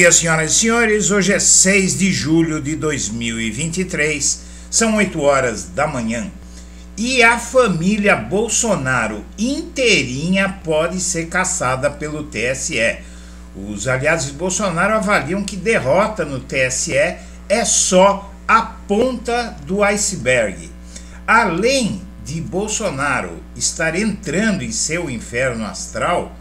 dia, senhoras e senhores. Hoje é 6 de julho de 2023, são 8 horas da manhã. E a família Bolsonaro inteirinha pode ser caçada pelo TSE. Os aliados de Bolsonaro avaliam que derrota no TSE é só a ponta do iceberg. Além de Bolsonaro estar entrando em seu inferno astral,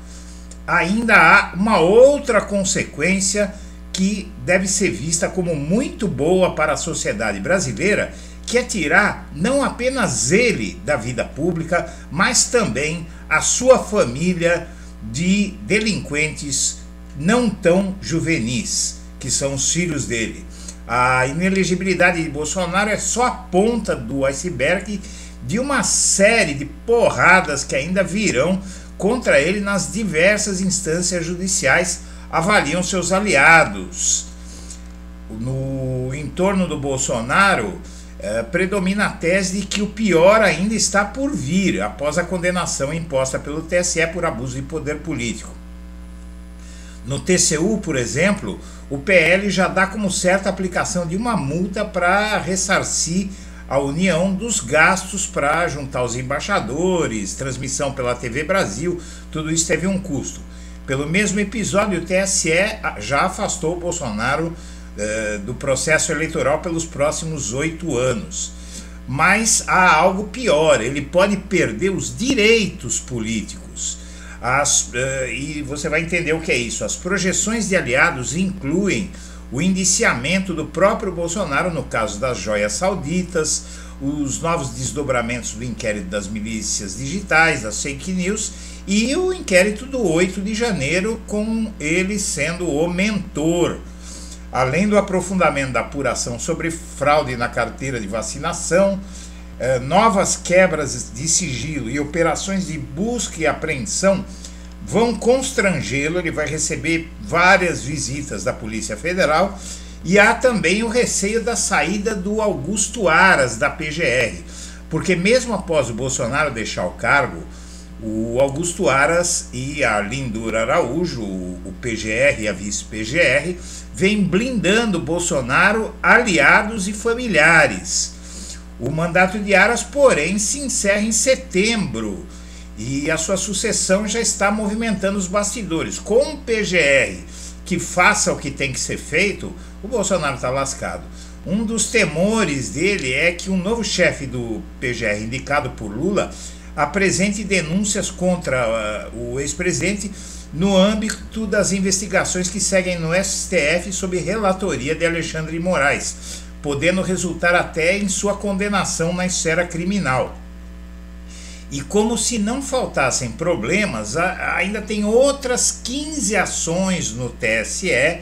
ainda há uma outra consequência que deve ser vista como muito boa para a sociedade brasileira, que é tirar não apenas ele da vida pública, mas também a sua família de delinquentes não tão juvenis, que são os filhos dele. A inelegibilidade de Bolsonaro é só a ponta do iceberg de uma série de porradas que ainda virão contra ele nas diversas instâncias judiciais, avaliam seus aliados. No entorno do Bolsonaro, predomina a tese de que o pior ainda está por vir, após a condenação imposta pelo TSE por abuso de poder político. No TCU, por exemplo, o PL já dá como certa a aplicação de uma multa para ressarcir a União dos gastos para juntar os embaixadores, transmissão pela TV Brasil, tudo isso teve um custo. Pelo mesmo episódio, o TSE já afastou o Bolsonaro do processo eleitoral pelos próximos 8 anos. Mas há algo pior, ele pode perder os direitos políticos. E você vai entender o que é isso. As projeções de aliados incluem o indiciamento do próprio Bolsonaro no caso das joias sauditas, os novos desdobramentos do inquérito das milícias digitais, das fake news, e o inquérito do 8 de janeiro, com ele sendo o mentor. Além do aprofundamento da apuração sobre fraude na carteira de vacinação, novas quebras de sigilo e operações de busca e apreensão vão constrangê-lo. Ele vai receber várias visitas da Polícia Federal e há também o receio da saída do Augusto Aras da PGR, porque mesmo após o Bolsonaro deixar o cargo, o Augusto Aras e a Lindura Araújo, o PGR e a vice-PGR, vêm blindando Bolsonaro, aliados e familiares. O mandato de Aras, porém, se encerra em setembro e a sua sucessão já está movimentando os bastidores. Com o PGR que faça o que tem que ser feito, o Bolsonaro está lascado. Um dos temores dele é que um novo chefe do PGR, indicado por Lula, apresente denúncias contra o ex-presidente no âmbito das investigações que seguem no STF sob relatoria de Alexandre de Moraes, podendo resultar até em sua condenação na esfera criminal. E como se não faltassem problemas, ainda tem outras 15 ações no TSE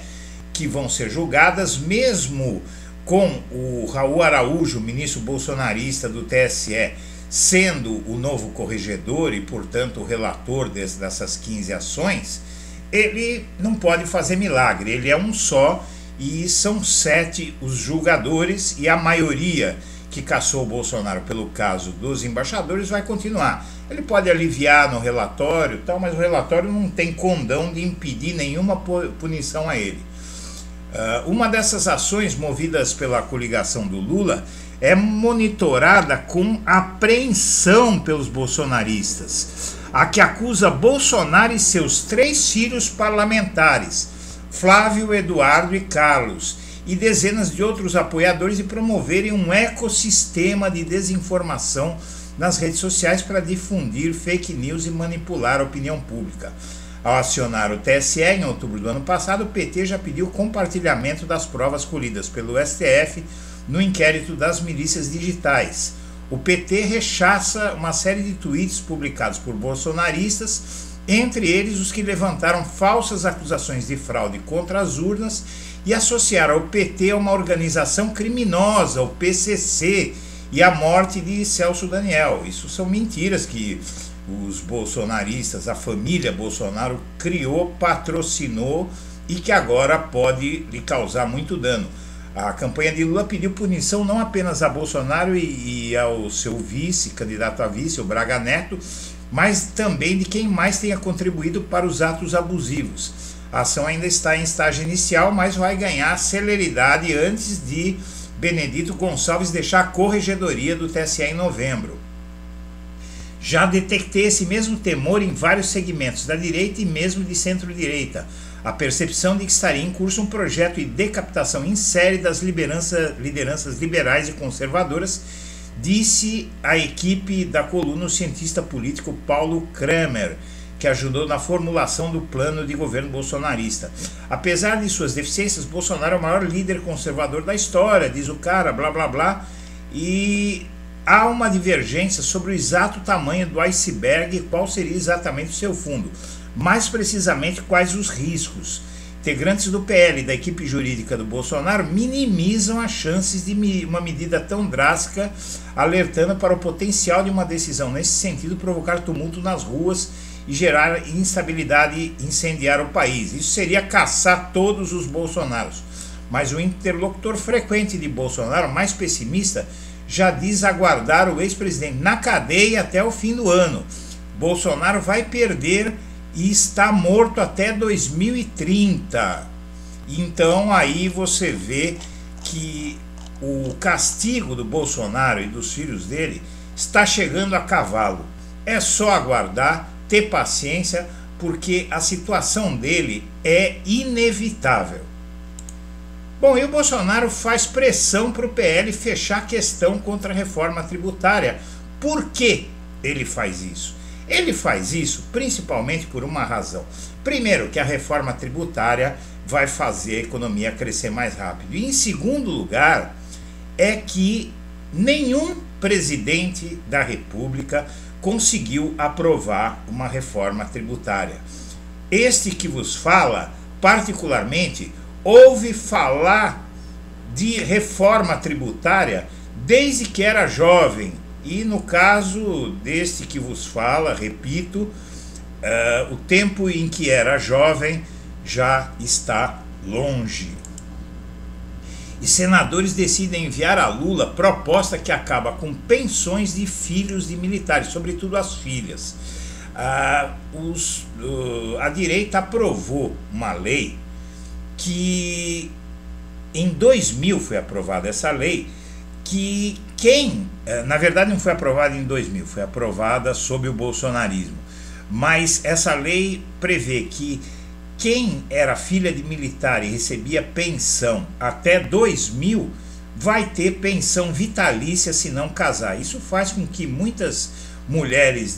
que vão ser julgadas, mesmo com o Raul Araújo, ministro bolsonarista do TSE, sendo o novo corregedor e, portanto, o relator dessas 15 ações. Ele não pode fazer milagre, ele é um só e são 7 os julgadores, e a maioria que caçou o Bolsonaro pelo caso dos embaixadores vai continuar. Ele pode aliviar no relatório, tal, mas o relatório não tem condão de impedir nenhuma punição a ele. Uma dessas ações movidas pela coligação do Lula é monitorada com apreensão pelos bolsonaristas, a que acusa Bolsonaro e seus 3 filhos parlamentares, Flávio, Eduardo e Carlos, e dezenas de outros apoiadores, de promoverem um ecossistema de desinformação nas redes sociais para difundir fake news e manipular a opinião pública. Ao acionar o TSE em outubro do ano passado, o PT já pediu compartilhamento das provas colhidas pelo STF no inquérito das milícias digitais. O PT rechaça uma série de tweets publicados por bolsonaristas, entre eles os que levantaram falsas acusações de fraude contra as urnas e associaram o PT a uma organização criminosa, o PCC, e a morte de Celso Daniel. Isso são mentiras que os bolsonaristas, a família Bolsonaro, criou, patrocinou e que agora pode lhe causar muito dano. A campanha de Lula pediu punição não apenas a Bolsonaro e ao seu vice, candidato a vice, o Braga Neto, mas também de quem mais tenha contribuído para os atos abusivos. A ação ainda está em estágio inicial, mas vai ganhar celeridade antes de Benedito Gonçalves deixar a corregedoria do TSE em novembro. Já detectei esse mesmo temor em vários segmentos da direita e mesmo de centro-direita. A percepção de que estaria em curso um projeto de decapitação em série das lideranças liberais e conservadoras, disse a equipe da coluna o cientista político Paulo Kramer, que ajudou na formulação do plano de governo bolsonarista. Apesar de suas deficiências, Bolsonaro é o maior líder conservador da história, diz o cara, blá blá blá, e há uma divergência sobre o exato tamanho do iceberg e qual seria exatamente o seu fundo. Mais precisamente, quais os riscos. Integrantes do PL e da equipe jurídica do Bolsonaro minimizam as chances de uma medida tão drástica, alertando para o potencial de uma decisão nesse sentido provocar tumulto nas ruas e gerar instabilidade e incendiar o país. Isso seria caçar todos os Bolsonaros. Mas o interlocutor frequente de Bolsonaro, mais pessimista, já diz aguardar o ex-presidente na cadeia até o fim do ano. Bolsonaro vai perder e está morto até 2030. Então aí você vê que o castigo do Bolsonaro e dos filhos dele está chegando a cavalo. É só aguardar, ter paciência, porque a situação dele é inevitável. Bom, e o Bolsonaro faz pressão para o PL fechar a questão contra a reforma tributária. Por que ele faz isso? Ele faz isso principalmente por uma razão. Primeiro, que a reforma tributária vai fazer a economia crescer mais rápido. E em segundo lugar, é que nenhum presidente da República conseguiu aprovar uma reforma tributária. Este que vos fala, particularmente, ouve falar de reforma tributária desde que era jovem. E no caso deste que vos fala, repito, o tempo em que era jovem já está longe. E senadores decidem enviar a Lula proposta que acaba com pensões de filhos de militares, sobretudo as filhas. A direita aprovou uma lei que em 2000 foi aprovada essa lei, que na verdade não foi aprovada em 2000, foi aprovada sob o bolsonarismo, mas essa lei prevê que quem era filha de militar e recebia pensão até 2000 vai ter pensão vitalícia se não casar. Isso faz com que muitas mulheres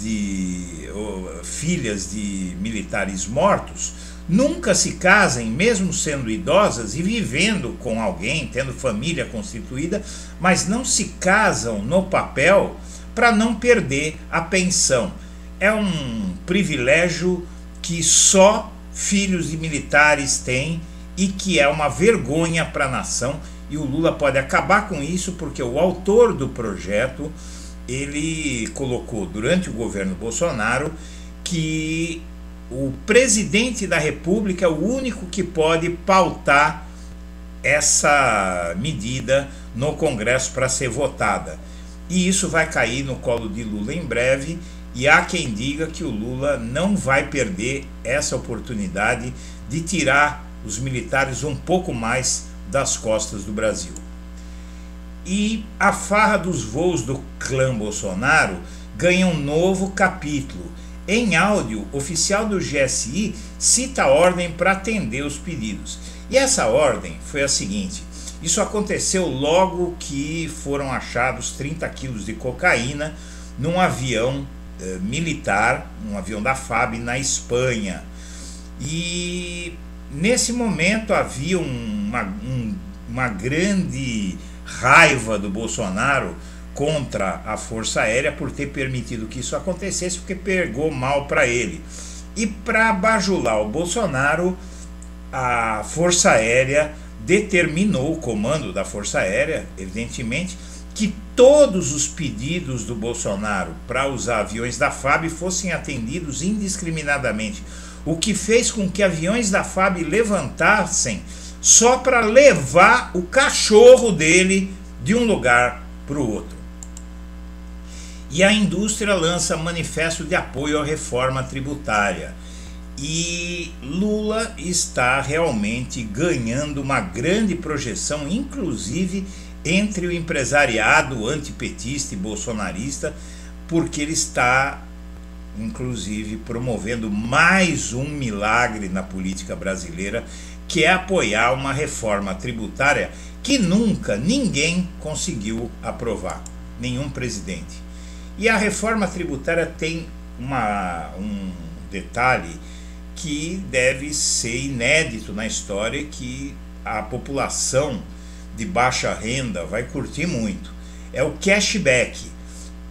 filhas de militares mortos nunca se casem, mesmo sendo idosas e vivendo com alguém, tendo família constituída, mas não se casam no papel para não perder a pensão. É um privilégio que só filhos de militares têm e que é uma vergonha para a nação, e o Lula pode acabar com isso porque o autor do projeto, ele colocou durante o governo Bolsonaro que o presidente da República é o único que pode pautar essa medida no Congresso para ser votada. E isso vai cair no colo de Lula em breve, e há quem diga que o Lula não vai perder essa oportunidade de tirar os militares um pouco mais das costas do Brasil. E a farra dos voos do clã Bolsonaro ganha um novo capítulo. Em áudio, o oficial do GSI cita a ordem para atender os pedidos. E essa ordem foi a seguinte: isso aconteceu logo que foram achados 30 quilos de cocaína num avião militar, um avião da FAB na Espanha. E nesse momento havia uma grande raiva do Bolsonaro contra a Força Aérea por ter permitido que isso acontecesse, porque pegou mal para ele. E para bajular o Bolsonaro, a Força Aérea determinou, o comando da Força Aérea, evidentemente, que todos os pedidos do Bolsonaro para usar aviões da FAB fossem atendidos indiscriminadamente, o que fez com que aviões da FAB levantassem só para levar o cachorro dele de um lugar para o outro. E a indústria lança manifesto de apoio à reforma tributária. E Lula está realmente ganhando uma grande projeção, inclusive entre o empresariado antipetista e bolsonarista, porque ele está, inclusive, promovendo mais um milagre na política brasileira, que é apoiar uma reforma tributária que nunca ninguém conseguiu aprovar, nenhum presidente. E a reforma tributária tem um detalhe que deve ser inédito na história, que a população de baixa renda vai curtir muito. É o cashback.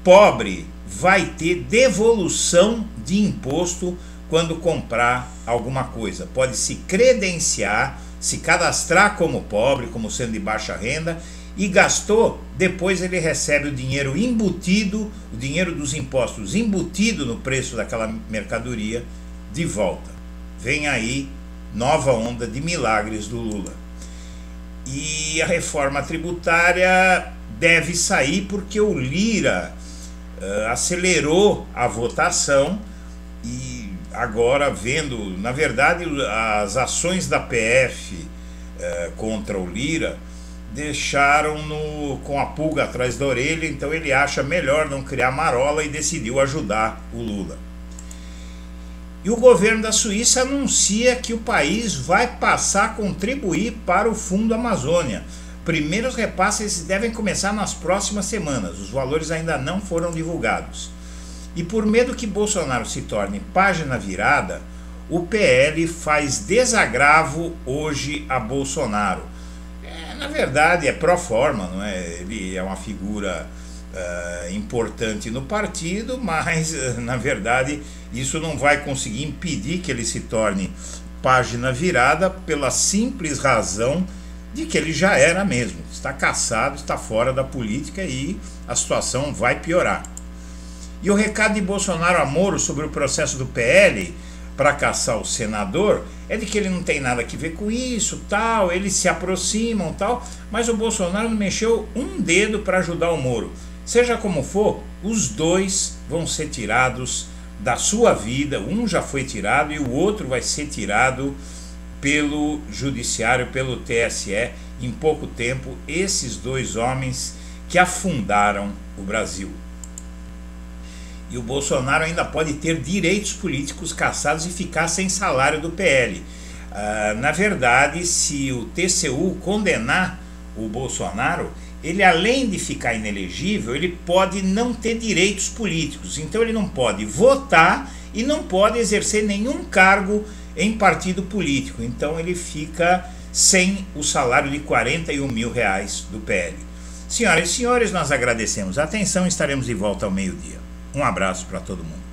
Pobre vai ter devolução de imposto quando comprar alguma coisa. Pode se credenciar, se cadastrar como pobre, como sendo de baixa renda, e gastou, depois ele recebe o dinheiro embutido, o dinheiro dos impostos embutido no preço daquela mercadoria de volta. Vem aí nova onda de milagres do Lula. E a reforma tributária deve sair porque o Lira acelerou a votação e agora vendo, na verdade, as ações da PF contra o Lira deixaram-no com a pulga atrás da orelha, então ele acha melhor não criar marola e decidiu ajudar o Lula. E o governo da Suíça anuncia que o país vai passar a contribuir para o Fundo Amazônia. Primeiros repasses devem começar nas próximas semanas, os valores ainda não foram divulgados. E por medo que Bolsonaro se torne página virada, o PL faz desagravo hoje a Bolsonaro. Na verdade é pró forma, não é? Ele é uma figura importante no partido, mas na verdade isso não vai conseguir impedir que ele se torne página virada pela simples razão de que ele já era mesmo, está cassado, está fora da política e a situação vai piorar. E o recado de Bolsonaro a Moro sobre o processo do PL para caçar o senador é de que ele não tem nada a ver com isso, tal, eles se aproximam, tal, mas o Bolsonaro não mexeu um dedo para ajudar o Moro. Seja como for, os dois vão ser tirados da sua vida, um já foi tirado e o outro vai ser tirado pelo judiciário, pelo TSE, em pouco tempo, esses dois homens que afundaram o Brasil. E o Bolsonaro ainda pode ter direitos políticos cassados e ficar sem salário do PL. Na verdade, se o TCU condenar o Bolsonaro, ele além de ficar inelegível, ele pode não ter direitos políticos. Então ele não pode votar e não pode exercer nenhum cargo em partido político. Então ele fica sem o salário de R$41 mil do PL. Senhoras e senhores, nós agradecemos a atenção e estaremos de volta ao meio-dia. Um abraço para todo mundo.